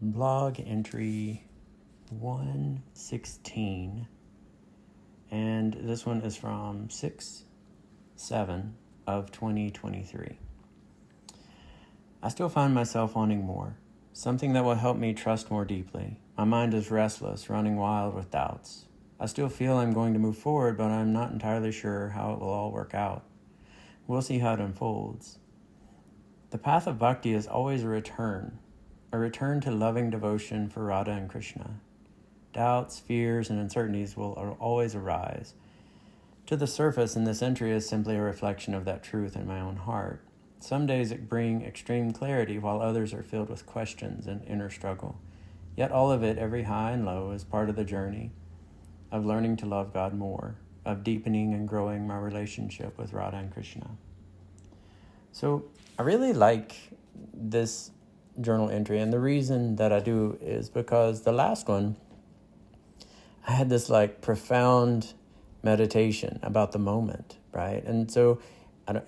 blog entry 116, and this one is from 6/7 of 2023. I still find myself wanting more, something that will help me trust more deeply. My mind is restless, running wild with doubts. I still feel I'm going to move forward, but I'm not entirely sure how it will all work out. We'll see how it unfolds. The path of Bhakti is always a return to loving devotion for Radha and Krishna. Doubts, fears, and uncertainties will always arise. To the surface, in this entry is simply a reflection of that truth in my own heart. Some days it brings extreme clarity, while others are filled with questions and inner struggle. Yet all of it, every high and low, is part of the journey of learning to love God more, of deepening and growing my relationship with Radha and Krishna. So I really like this journal entry, and the reason that I do is because the last one, I had this profound meditation about the moment, right? And so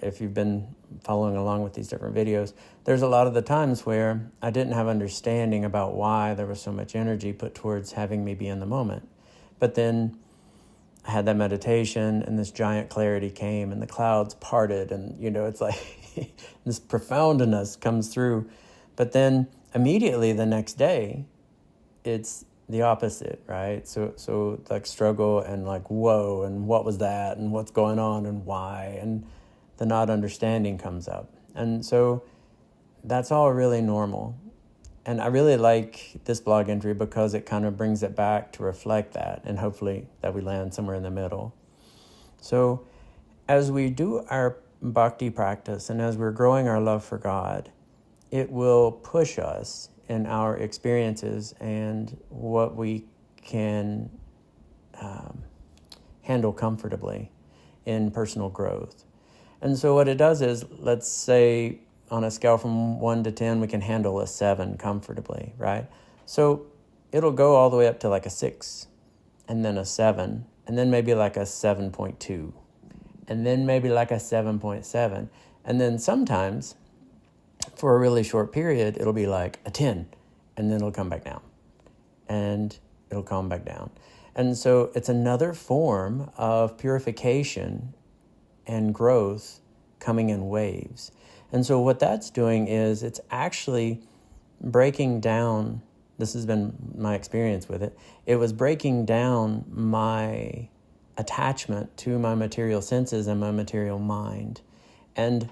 if you've been following along with these different videos, there's a lot of the times where I didn't have understanding about why there was so much energy put towards having me be in the moment. But then I had that meditation and this giant clarity came and the clouds parted and, it's like this profoundness comes through. But then immediately the next day, it's the opposite, right? So struggle and whoa, and what was that and what's going on and why, and the not understanding comes up. And so that's all really normal. And I really like this blog entry because it kind of brings it back to reflect that, and hopefully that we land somewhere in the middle. So as we do our bhakti practice and as we're growing our love for God, it will push us in our experiences and what we can handle comfortably in personal growth. And so what it does is, let's say on a scale from 1 to 10, we can handle a 7 comfortably, right? So it'll go all the way up to a 6, and then a 7, and then maybe a 7.2, and then maybe a 7.7. And then sometimes, for a really short period, it'll be a 10, and then it'll come back down, and it'll calm back down. And so it's another form of purification and growth coming in waves. And so what that's doing is it's actually breaking down, this has been my experience with it, it was breaking down my attachment to my material senses and my material mind, and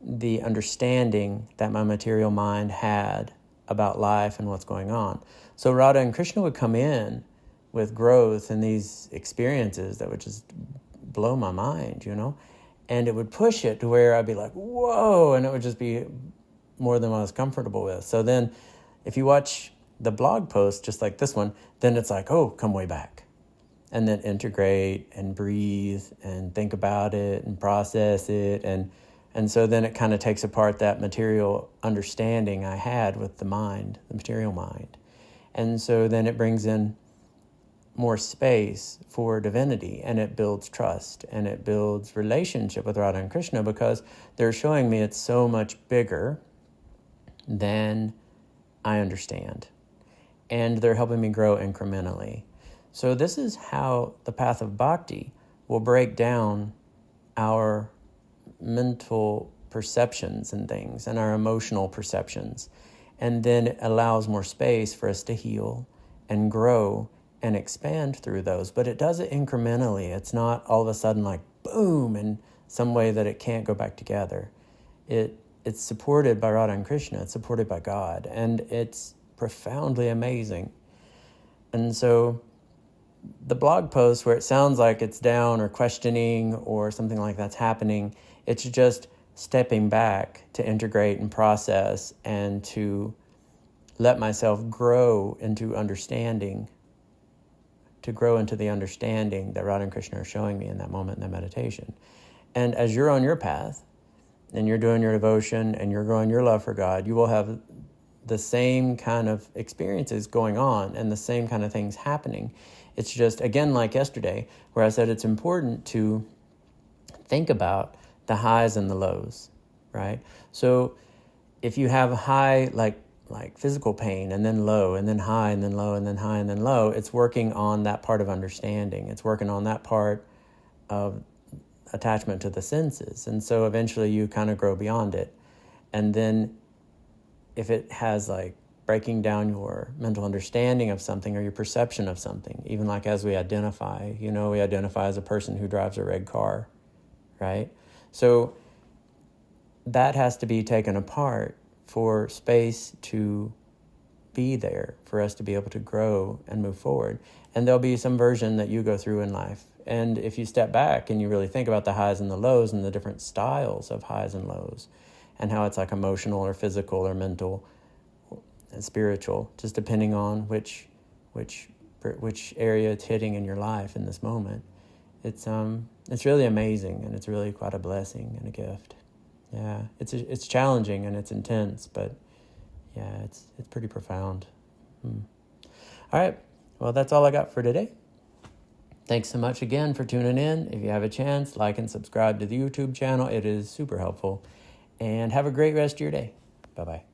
the understanding that my material mind had about life and what's going on. So Radha and Krishna would come in with growth and these experiences that would just blow my mind, and it would push it to where I'd be whoa, and it would just be more than I was comfortable with. So then if you watch the blog post, just like this one, then it's oh, come way back. And then integrate and breathe and think about it and process it. And so then it kind of takes apart that material understanding I had with the mind, the material mind. And so then it brings in more space for divinity, and it builds trust, and it builds relationship with Radha and Krishna, because they're showing me it's so much bigger than I understand. And they're helping me grow incrementally. So this is how the path of bhakti will break down our mental perceptions and things, and our emotional perceptions. And then it allows more space for us to heal and grow and expand through those. But it does it incrementally. It's not all of a sudden boom, in some way that it can't go back together. It's supported by Radha and Krishna. It's supported by God. And it's profoundly amazing. And so the blog post where it sounds like it's down or questioning or something like that's happening, it's just stepping back to integrate and process and to let myself grow into understanding, to grow into the understanding that Radha and Krishna are showing me in that moment in that meditation. And as you're on your path and you're doing your devotion and you're growing your love for God, you will have the same kind of experiences going on and the same kind of things happening. It's just, again, like yesterday, where I said it's important to think about the highs and the lows, right? So if you have a high, like physical pain, and then low, and then high, and then low, and then high, and then low. It's working on that part of understanding. It's working on that part of attachment to the senses. And so eventually you kind of grow beyond it. And then if it has like breaking down your mental understanding of something or your perception of something, even like as we identify, we identify as a person who drives a red car, right? So that has to be taken apart for space to be there, for us to be able to grow and move forward. And there'll be some version that you go through in life. And if you step back and you really think about the highs and the lows and the different styles of highs and lows, and how it's like emotional or physical or mental and spiritual, just depending on which area it's hitting in your life in this moment, it's really amazing, and it's really quite a blessing and a gift. Yeah, it's challenging and it's intense, but yeah, it's pretty profound. All right, well, that's all I got for today. Thanks so much again for tuning in. If you have a chance, like and subscribe to the YouTube channel. It is super helpful. And have a great rest of your day. Bye-bye.